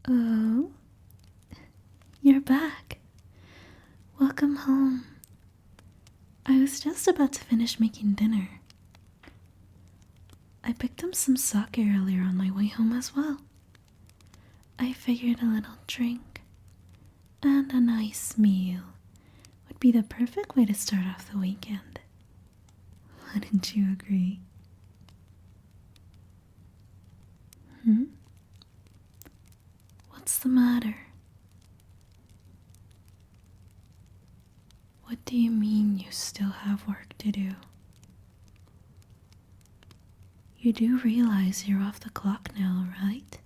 Oh, you're back. Welcome home. I was just about to finish making dinner. I picked up some sake earlier on my way home as well. I figured a little drink and a nice meal would be the perfect way to start off the weekend. Wouldn't you agree? What's the matter? What do you mean you still have work to do? You do realize you're off the clock now, right?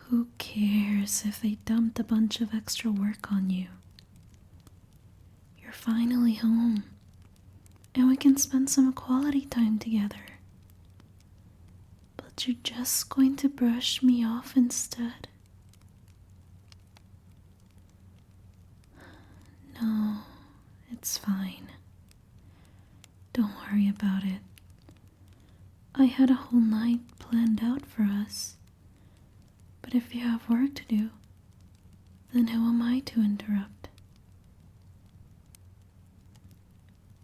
Who cares if they dumped a bunch of extra work on you? You're finally home, and we can spend some quality time together. But you're just going to brush me off instead? No, it's fine. Don't worry about it. I had a whole night planned out for us. But if you have work to do, then who am I to interrupt?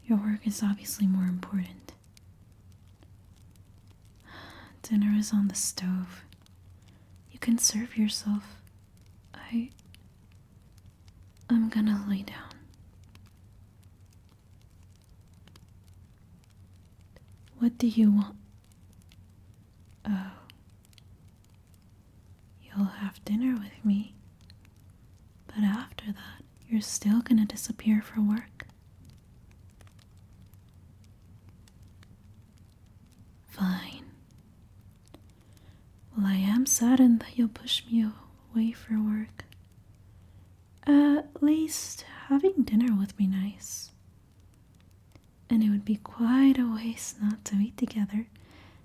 Your work is obviously more important. Dinner is on the stove. You can serve yourself. I'm gonna lay down. What do you want? Oh. You'll have dinner with me. But after that, you're still gonna disappear for work. Fine. Well, I am saddened that you'll push me away for work. At least having dinner would be nice. And it would be quite a waste not to eat together,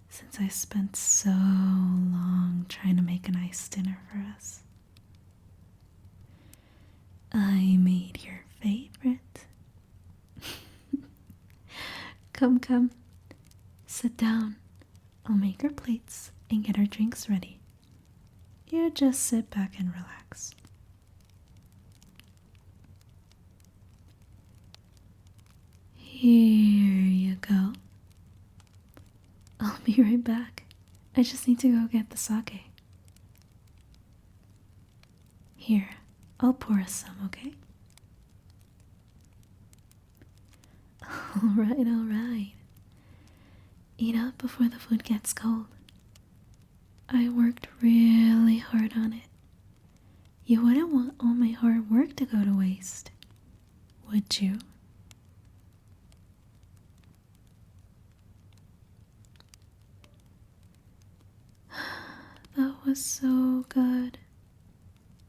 since I spent so long trying to make a nice dinner for us. I made your favorite. Come. Sit down. I'll make our plates and get our drinks ready. You just sit back and relax. Here you go. I'll be right back. I just need to go get the sake. Here, I'll pour us some, okay? Alright. Eat up before the food gets cold. I worked really hard on it. You wouldn't want all my hard work to go to waste, would you? That was so good.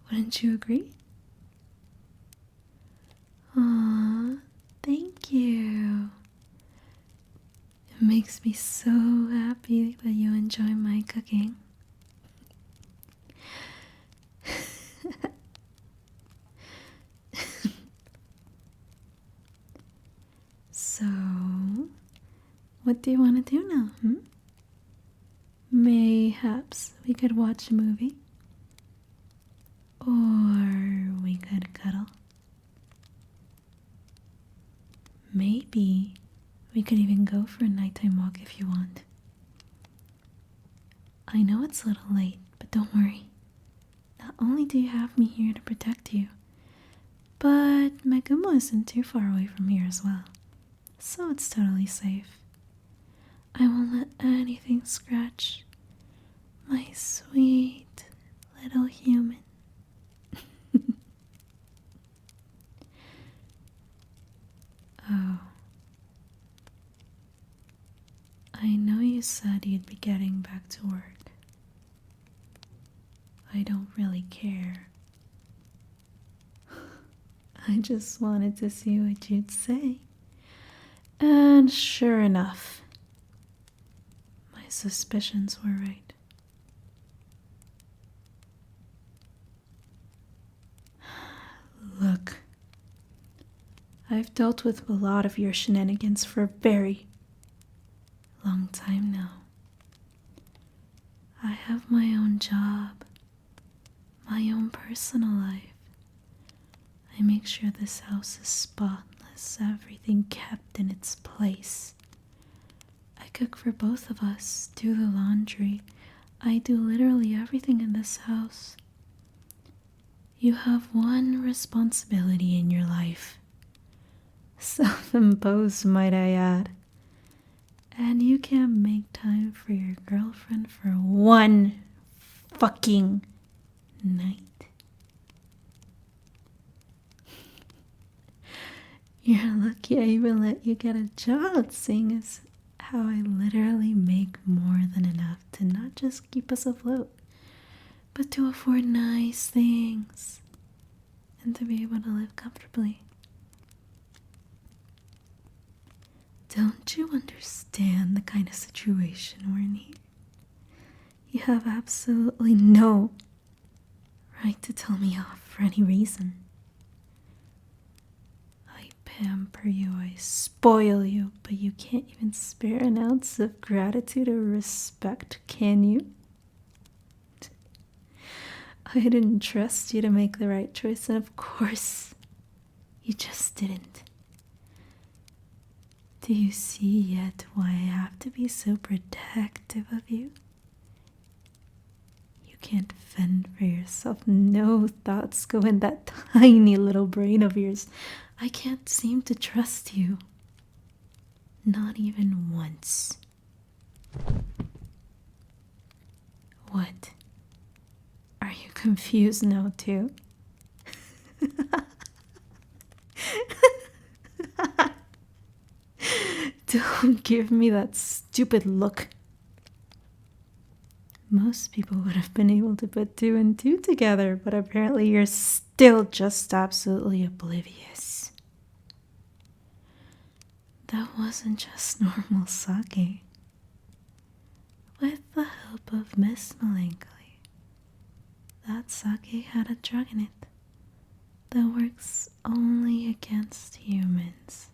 Wouldn't you agree? Aw, thank you. It makes me so happy that you enjoy my cooking. So, what do you want to do now, Mayhaps we could watch a movie. Or we could cuddle. Maybe we could even go for a nighttime walk if you want. I know it's a little late, but don't worry. Not only do you have me here to protect you, but Megumo isn't too far away from here as well, so it's totally safe. I won't let anything scratch my sweet little human. Oh. I know you said you'd be getting back to work. I don't really care. I just wanted to see what you'd say. And sure enough, my suspicions were right. Look, I've dealt with a lot of your shenanigans for a very long time now. I have my own job, my own personal life. I make sure this house is spotless, everything kept in its place. I cook for both of us, do the laundry. I do literally everything in this house. You have one responsibility in your life. Self-imposed, might I add. And you can't make time for your girlfriend for one fucking night. You're lucky I even let you get a job, seeing as how I literally make more than enough to not just keep us afloat, but to afford nice things and to be able to live comfortably. Don't you understand the kind of situation we're in here? You have absolutely no right to tell me off for any reason. I pamper you, I spoil you, but you can't even spare an ounce of gratitude or respect, can you? I didn't trust you to make the right choice, and of course, you just didn't. Do you see yet why I have to be so protective of you? You can't fend for yourself. No thoughts go in that tiny little brain of yours. I can't seem to trust you. Not even once. What? Are you confused now too? Don't give me that stupid look. Most people would have been able to put 2 and 2 together, but apparently you're still just absolutely oblivious. That wasn't just normal sake. With the help of Miss Melancholy, that sake had a drug in it that works only against humans.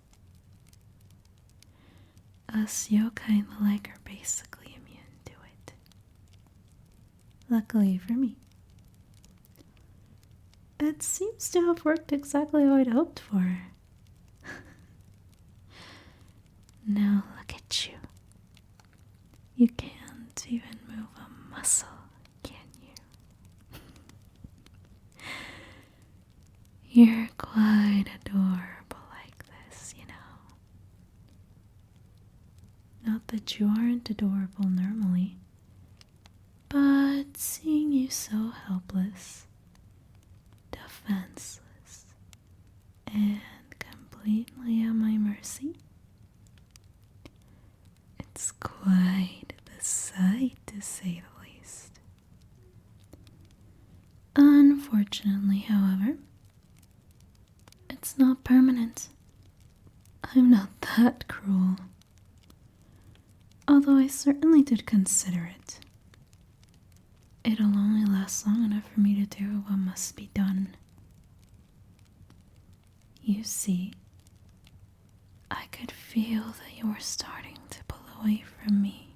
Us yokai and the like are basically immune to it. Luckily for me. It seems to have worked exactly how I'd hoped for. Now look at you. You can't even move a muscle, can you? You're quite adorable like this, you know. Not that you aren't adorable normally, but seeing you so helpless, defenseless, and completely at my mercy, it's quite the sight, to say the least. Unfortunately, however, it's not permanent. I'm not that cruel. Although I certainly did consider it. It'll only last long enough for me to do what must be done. You see, I could feel that you were starting to pull away from me.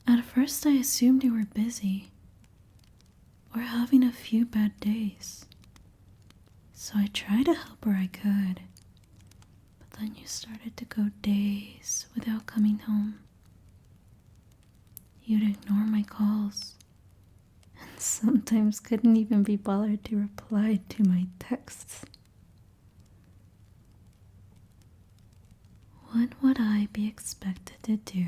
At first I assumed you were busy, or having a few bad days. So I tried to help where I could. But then you started to go days without coming home. You'd ignore my calls, and sometimes couldn't even be bothered to reply to my texts. What would I be expected to do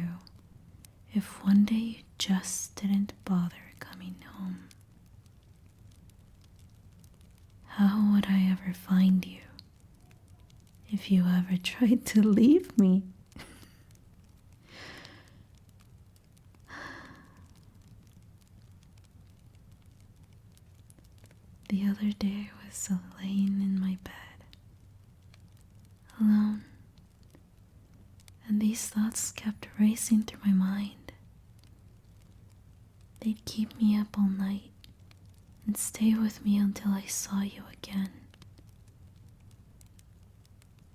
if one day you just didn't bother coming home? How would I ever find you if you ever tried to leave me? The other day I was laying in my bed, alone, and these thoughts kept racing through my mind. They'd keep me up all night and stay with me until I saw you again.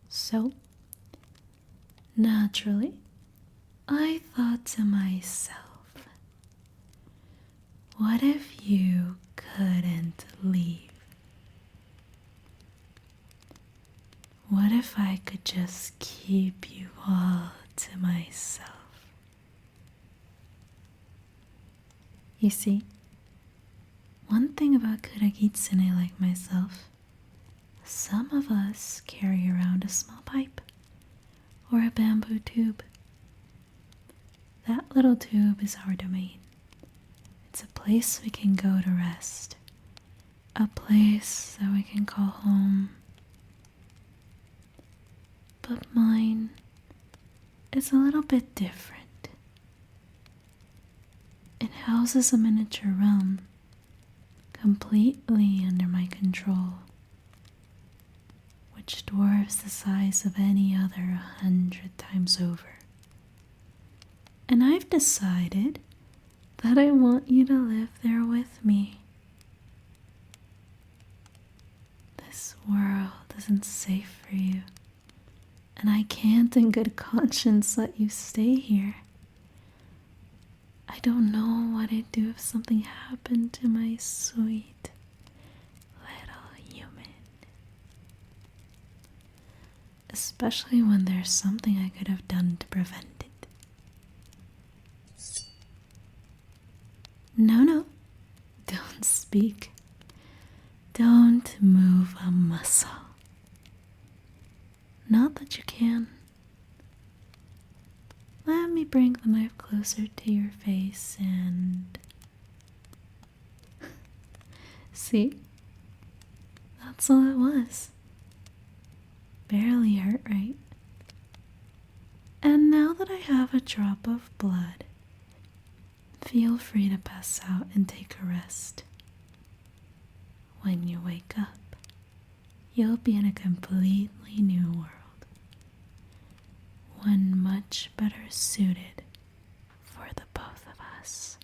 So, naturally, I thought to myself, what if you couldn't leave? What if I could just keep you all to myself? You see, one thing about Kitsune like myself, some of us carry around a small pipe or a bamboo tube. That little tube is our domain. It's a place we can go to rest, a place that we can call home. But mine is a little bit different. It houses a miniature realm, completely under my control, which dwarfs the size of any other 100 times over. And I've decided that I want you to live there with me. This world isn't safe for you, and I can't in good conscience let you stay here. I don't know what I'd do if something happened to my sweet little human. Especially when there's something I could have done to prevent it. No, don't speak. Don't move a muscle. Not that you can. Let me bring the knife closer to your face and... See? That's all it was. Barely hurt, right? And now that I have a drop of blood, feel free to pass out and take a rest. When you wake up, you'll be in a completely new world. One much better suited for the both of us.